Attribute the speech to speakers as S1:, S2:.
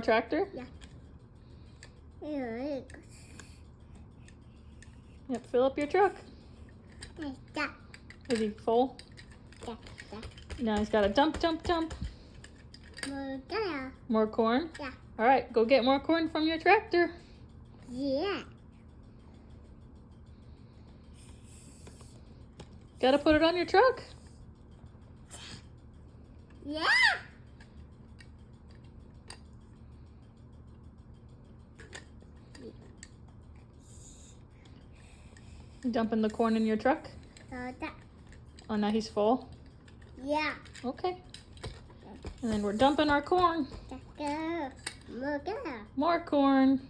S1: Tractor?
S2: Yeah.
S1: Yep, fill up your truck.
S2: Yeah.
S1: Is he full?
S2: Yeah.
S1: Now he's got to dump. More corn?
S2: Yeah.
S1: All right, go get more corn from your tractor.
S2: Yeah.
S1: Got to put it on your truck.
S2: Yeah.
S1: Dumping the corn in your truck. Oh, now he's full.
S2: Yeah.
S1: Okay. And then we're dumping our corn. More corn.